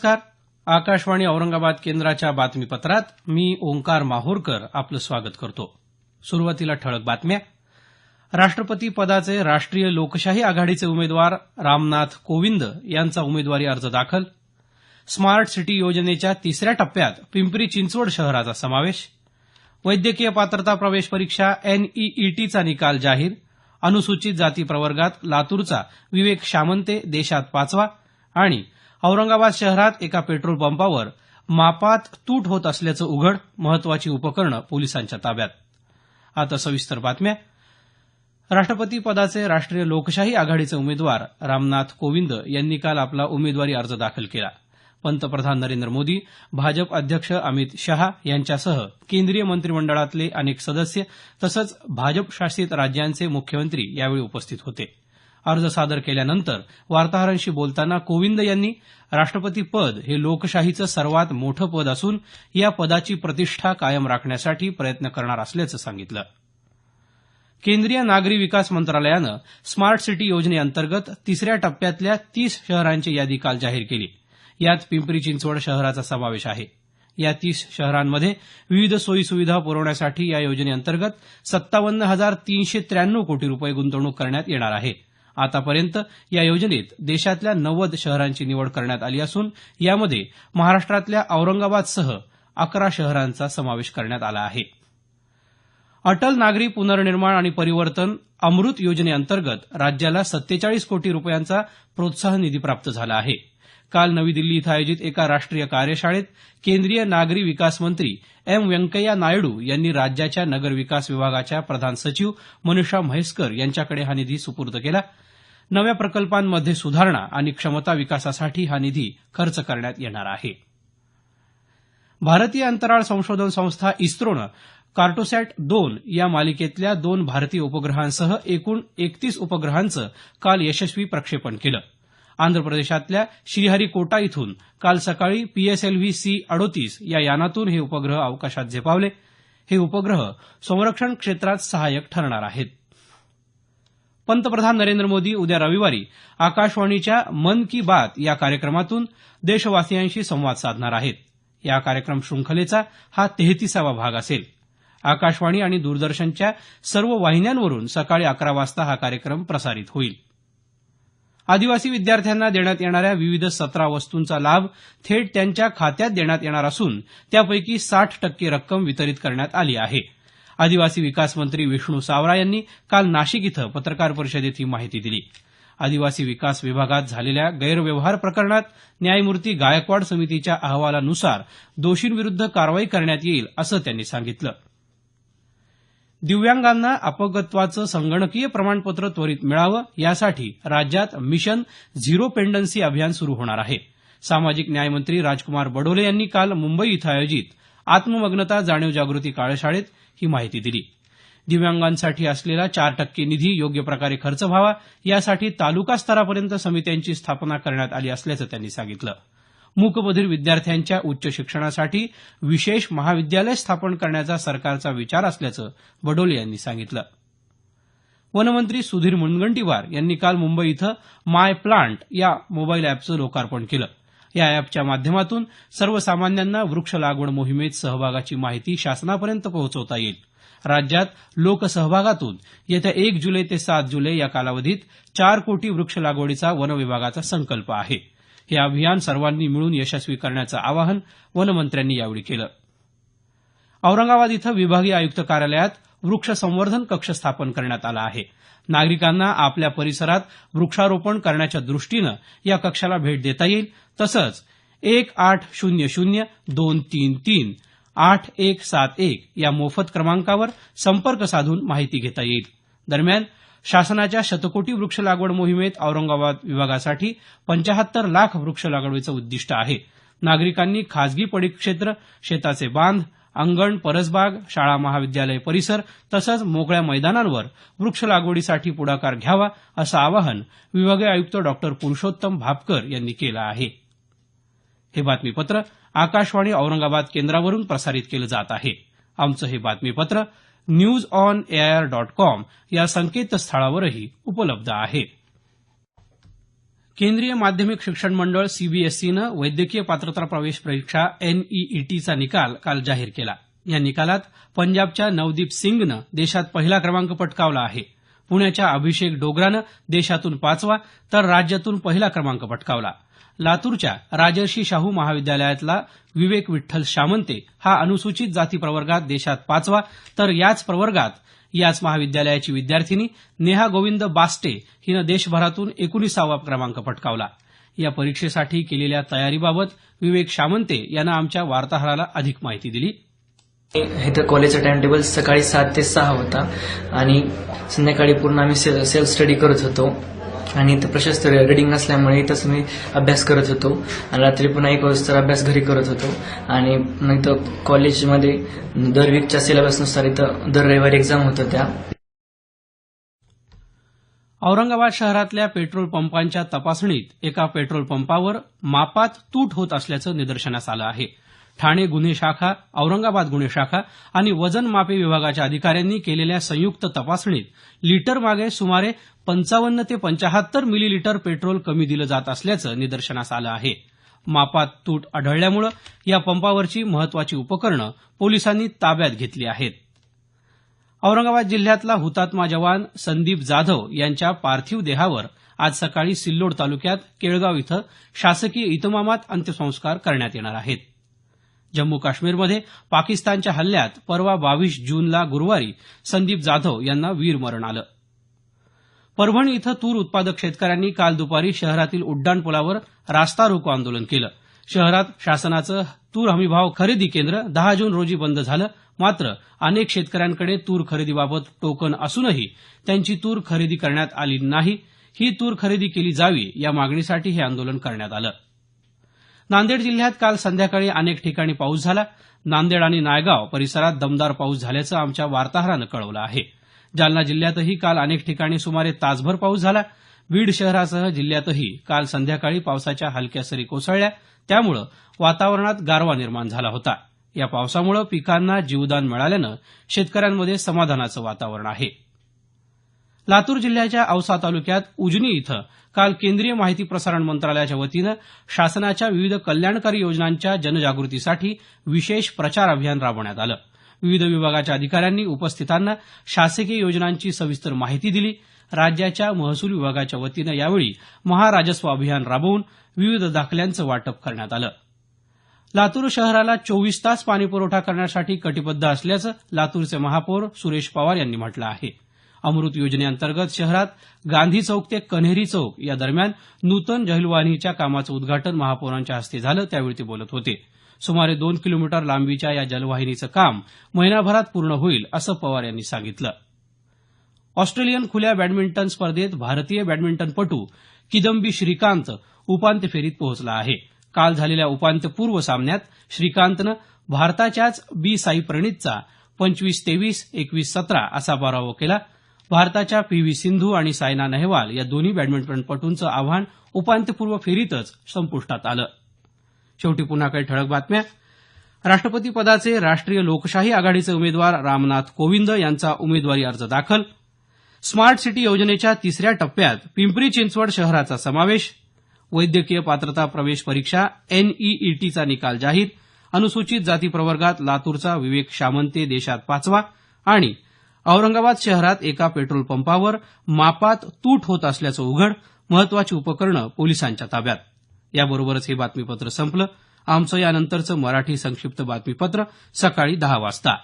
नमस्कार. आकाशवाणी औरंगाबाद केंद्राच्या बातमीपत्रात मी ओंकार माहूरकर आपलं स्वागत करतो. सुरुवातीला ठळक बातम्या. राष्ट्रपती पदाचे राष्ट्रीय लोकशाही आघाडीचे उमेदवार रामनाथ कोविंद यांचा उमेदवारी अर्ज दाखल. स्मार्ट सिटी योजनेच्या तिसऱ्या टप्प्यात पिंपरी चिंचवड शहराचा समावेश. वैद्यकीय पात्रता प्रवेश परीक्षा NEETचा निकाल जाहीर. अनुसूचित जाती प्रवर्गात लातूरचा विवेक शामंते देशात 5वा. आणि औरंगाबाद शहरात एका पेट्रोल पंपावर मापात तूट होत असल्याचं उघड. महत्वाची उपकरणं पोलिसांच्या ताब्यात. आता सविस्तर बातम्या. राष्ट्रपती पदाचे राष्ट्रीय लोकशाही आघाडीचे उमेदवार रामनाथ कोविंद यांनी काल आपला उमेदवारी अर्ज दाखल केला. पंतप्रधान नरेंद्र मोदी, भाजप अध्यक्ष अमित शहा यांच्यासह केंद्रीय मंत्रिमंडळातले अनेक सदस्य तसंच भाजप शासित राज्यांचे मुख्यमंत्री यावेळी उपस्थित होते. अर्ज सादर केल्यानंतर वार्ताहरांशी बोलताना कोविंद यांनी राष्ट्रपती पद हे लोकशाहीचं सर्वात मोठं पद असून या पदाची प्रतिष्ठा कायम राखण्यासाठी प्रयत्न करणार असल्याचं सांगितलं. केंद्रीय नागरी विकास मंत्रालयानं स्मार्ट सिटी योजनेअंतर्गत तिसऱ्या टप्प्यातल्या 30 शहरांची यादी काल जाहीर केली. यात पिंपरी चिंचवड शहराचा समावेश आहे. या 30 शहरांमध्ये विविध सोयी सुविधा पुरवण्यासाठी या योजनेअंतर्गत 57,393 कोटी रुपये गुंतवणूक करण्यात येणार आहे. आतापर्यंत या योजनेत देशातल्या 90 शहरांची निवड करण्यात आली असून यामध्ये महाराष्ट्रातल्या औरंगाबादसह 11 शहरांचा समावेश करण्यात आला आहे. अटल नागरी पुनर्निर्माण आणि परिवर्तन अमृत योजनेअंतर्गत राज्याला 47 कोटी रुपयांचा प्रोत्साहन निधी प्राप्त झाला आहे. काल नवी दिल्ली इथं आयोजित एका राष्ट्रीय कार्यशाळेत केंद्रीय नागरी विकास मंत्री व्यंकय्या नायडू यांनी राज्याच्या नगर विकास विभागाच्या प्रधान सचिव मनीषा म्हैसकर यांच्याकडे हा निधी सुपूर्द केला. नव्या प्रकल्पांमध्ये सुधारणा आणि क्षमता विकासासाठी हा निधी खर्च करण्यात येणार आहे. भारतीय अंतराळ संशोधन संस्था इस्रोनं कार्टोसॅट 2 या मालिकेतल्या 2 भारतीय उपग्रहांसह एकूण 31 उपग्रहांचं काल यशस्वी प्रक्षेपण केलं. आंध्र प्रदेशातल्या श्रीहरिकोटा इथून काल सकाळी PSLV-C-38 या यानातून हे उपग्रह अवकाशात झेपावले. हे उपग्रह संरक्षण क्षेत्रात सहाय्यक ठरणार आहेत. पंतप्रधान नरेंद्र मोदी उद्या रविवारी आकाशवाणीच्या मन की बात या कार्यक्रमातून देशवासियांशी संवाद साधणार आहेत. या कार्यक्रम शृंखलेचा हा 33वा भाग असेल. आकाशवाणी आणि दूरदर्शनच्या सर्व वाहिन्यांवरून सकाळी 11 वाजता हा कार्यक्रम प्रसारित होईल. आदिवासी विद्यार्थ्यांना देण्यात येणाऱ्या विविध 17 वस्तूंचा लाभ थेट त्यांच्या खात्यात देण्यात येणार असून त्यापैकी 60% रक्कम वितरित करण्यात आली आहे. आदिवासी विकास मंत्री विष्णू सावरा यांनी काल नाशिक इथं पत्रकार परिषदेत ही माहिती दिली. आदिवासी विकास विभागात झालेल्या गैरव्यवहार प्रकरणात न्यायमूर्ती गायकवाड समितीच्या अहवालानुसार दोषींविरुद्ध कारवाई करण्यात येईल असं त्यांनी सांगितलं. दिव्यांगांना अपंगत्वाचं संगणकीय प्रमाणपत्र त्वरित मिळावं यासाठी राज्यात मिशन झिरो पेंडन्सी अभियान सुरू होणार आहे. सामाजिक न्याय मंत्री राजकुमार बडोले यांनी काल मुंबई इथं आयोजित आत्ममग्नता जाणीव जागृती कार्यशाळेत ही माहिती दिली. दिव्यांगांसाठी असलेला 4% निधी योग्य प्रकारे खर्च व्हावा यासाठी तालुका स्तरापर्यंत समित्यांची स्थापना करण्यात आली असल्याचं त्यांनी सांगितलं. मूकबधीर विद्यार्थ्यांच्या उच्च शिक्षणासाठी विशेष महाविद्यालय स्थापन करण्याचा सरकारचा विचार असल्याचं बडोले यांनी सांगितलं. वनमंत्री सुधीर मुनगंटीवार यांनी काल मुंबई इथं माय प्लांट या मोबाईल अॅपचं लोकार्पण केलं. या अॅपच्या माध्यमातून सर्वसामान्यांना वृक्ष लागवड मोहिमेत सहभागाची माहिती शासनापर्यंत पोहोचवता येईल. राज्यात लोकसहभागातून येत्या 1 जुलै ते 7 जुलै या कालावधीत 4 कोटी वृक्ष लागवडीचा वन विभागाचा संकल्प आहे. हे अभियान सर्वांनी मिळून यशस्वी करण्याचं आवाहन वनमंत्र्यांनी यावेळी केलं. औरंगाबाद इथं विभागीय आयुक्त कार्यालयात वृक्ष संवर्धन कक्ष स्थापन करण्यात आला आहे. नागरिकांना आपल्या परिसरात वृक्षारोपण करण्याच्या दृष्टीनं या कक्षाला भेट देता येईल. तसंच 1800-233-8171 या मोफत क्रमांकावर संपर्क साधून माहिती घेता येईल. दरम्यान शासनाच्या शतकोटी वृक्ष लागवड मोहिमेत औरंगाबाद विभागासाठी 75 लाख वृक्ष लागवडीचं उद्दिष्ट आहे. नागरिकांनी खासगी पडीक्षेत्र, शेताचे बांध, अंगण, परसबाग, शाळा महाविद्यालय परिसर तसंच मोकळ्या मैदानांवर वृक्ष लागवडीसाठी पुढाकार घ्यावा असं आवाहन विभागीय आयुक्त डॉ. पुरुषोत्तम भापकर यांनी केलं आहे. हे बातमीपत्र आकाशवाणी औरंगाबाद केंद्रावरून प्रसारित केलं जात आहे. आमचं हे बातमीपत्र newsonair.com या संकेतस्थळावरही उपलब्ध आहे. केंद्रीय माध्यमिक शिक्षण मंडळ सीबीएसईनं वैद्यकीय पात्रता प्रवेश परीक्षा एनईईटीचा निकाल काल जाहीर केला. या निकालात पंजाबच्या नवदीप सिंगनं देशात पहिला क्रमांक पटकावला आहे. पुण्याच्या अभिषेक डोगरानं देशातून 5वा तर राज्यातून पहिला क्रमांक पटकावला. लातूरच्या राजर्षी शाहू महाविद्यालयातला विवेक विठ्ठल शामंते हा अनुसूचित जाती प्रवर्गात देशात 5वा तर याच प्रवर्गात याच महाविद्यालयाची विद्यार्थिनी नेहा गोविंद बास्टे हिनं देशभरातून 19वा क्रमांक पटकावला. या परीक्षेसाठी केलेल्या तयारीबाबत विवेक शामंते यानं आमच्या वार्ताहराला अधिक माहिती दिली. इथं कॉलेजचा टाइम टेबल सकाळी 7 ते 6 होता आणि संध्याकाळी पूर्ण आम्ही सेल्फ स्टडी करत होतो आणि इथं प्रशस्त रिडिंग असल्यामुळे इथंच मी अभ्यास करत होतो आणि रात्री पुन्हा 1 वाजता अभ्यास घरी करत होतो आणि इथं कॉलेजमध्ये दर वीकच्या सिलेबसनुसार इथं दर रविवारी एक्झाम होत होत्या. औरंगाबाद शहरातल्या पेट्रोल पंपांच्या तपासणीत एका पेट्रोल पंपावर मापात तूट होत असल्याचं निदर्शनास आलं आहे. ठाणे गुन्हे शाखा, औरंगाबाद गुन्हे शाखा आणि वजन मापे विभागाच्या अधिकाऱ्यांनी केलेल्या संयुक्त तपासणीत लिटरमागे सुमारे 55 ते 75 मिलीलिटर पेट्रोल कमी दिलं जात असल्याचं निदर्शनास आलं आहे. मापात तूट आढळल्यामुळे या पंपावरची महत्वाची उपकरणं पोलिसांनी ताब्यात घेतली आहेत. औरंगाबाद जिल्ह्यातला हुतात्मा जवान संदीप जाधव यांच्या पार्थिव देहावर आज सकाळी सिल्लोड तालुक्यात केळगाव इथं शासकीय इतमामात अंत्यसंस्कार करण्यात येणार आहेत. जम्मू काश्मीरमध्ये पाकिस्तानच्या हल्ल्यात परवा 22 जूनला गुरुवारी संदीप जाधव यांना वीरमरण आलं. परभणी इथं तूर उत्पादक शेतकऱ्यांनी काल दुपारी शहरातील उड्डाणपुलावर रास्ता रोको आंदोलन केलं. शहरात शासनाचं तूर हमीभाव खरेदी केंद्र 10 जून रोजी बंद झालं. मात्र अनेक शेतकऱ्यांकडे तूर खरेदीबाबत टोकन असूनही त्यांची तूर खरेदी करण्यात आली नाही. ही तूर खरेदी केली जावी या मागणीसाठी हे आंदोलन करण्यात आलं. नांदेड जिल्ह्यात काल संध्याकाळी अनेक ठिकाणी पाऊस झाला. नांदेड आणि नायगाव परिसरात दमदार पाऊस झाल्याचं आमच्या वार्ताहरानं कळवलं आहे. जालना जिल्ह्यातही काल अनेक ठिकाणी सुमारे तासभर पाऊस झाला. बीड शहरासह जिल्ह्यातही काल संध्याकाळी पावसाच्या हलक्या सरी कोसळल्या. त्यामुळे वातावरणात गारवा निर्माण झाला होता. या पावसामुळे पिकांना जीवदान मिळाल्यानं शेतकऱ्यांमध्ये समाधानाचं वातावरण आहे. लातूर जिल्ह्याच्या औसा तालुक्यात उजनी इथं काल केंद्रीय माहिती प्रसारण मंत्रालयाच्या वतीनं शासनाच्या विविध कल्याणकारी योजनांच्या जनजागृतीसाठी विशेष प्रचार अभियान राबवण्यात आलं. विविध विभागाच्या अधिकाऱ्यांनी उपस्थितांना शासकीय योजनांची सविस्तर माहिती दिली. राज्याच्या महसूल विभागाच्या वतीनं यावेळी महाराजस्व अभियान राबवून विविध दाखल्यांचं वाटप करण्यात आलं. लातूर शहराला 24 तास पाणीपुरवठा करण्यासाठी कटिबद्ध असल्याचं लातूरचे महापौर सुरेश पवार यांनी म्हटलं आहे. अमृत योजनेअंतर्गत शहरात गांधी चौक ते कन्हेरी चौक या दरम्यान नूतन जलवाहिनीच्या कामाचं उद्घाटन महापौरांच्या हस्ते झालं. त्यावेळी ते बोलत होते. सुमारे 2 किलोमीटर लांबीच्या या जलवाहिनीचं काम महिनाभरात पूर्ण होईल असं पवार यांनी सांगितलं. ऑस्ट्रेलियन खुल्या बॅडमिंटन स्पर्धेत भारतीय बॅडमिंटनपटू किदंबी श्रीकांत उपांत्य फेरीत पोहोचला आहे. काल झालेल्या उपांत्यपूर्व सामन्यात श्रीकांतनं भारताच्याच बी साई प्रणीतचा 25-23, 21-17 असा पराभव केला. भारताच्या पी.व्ही. सिंधू आणि सायना नेहवाल या दोन्ही बॅडमिंटनपटूंचं आव्हान उपांत्यपूर्व फेरीतच संपुष्टात आलं. शेवटी पुन्हा काही ठळक बातम्या. राष्ट्रपती पदाचे राष्ट्रीय लोकशाही आघाडीचे उमेदवार रामनाथ कोविंद यांचा उमेदवारी अर्ज दाखल. स्मार्ट सिटी योजनेच्या 3ऱ्या टप्प्यात पिंपरी चिंचवड शहराचा समावेश. वैद्यकीय पात्रता प्रवेश परीक्षा एनईईटीचा निकाल जाहीर. अनुसूचित जाती प्रवर्गात लातूरचा विवेक शामंते देशात 5वा आणि औरंगाबाद शहरात एका पेट्रोल पंपावर मापात तूट होत असल्याचं उघड. महत्वाची उपकरणं पोलिसांच्या ताब्यात. याबरोबरच हे बातमीपत्र संपलं. आमचं यानंतरचं मराठी संक्षिप्त बातमीपत्र सकाळी 10 वाजता.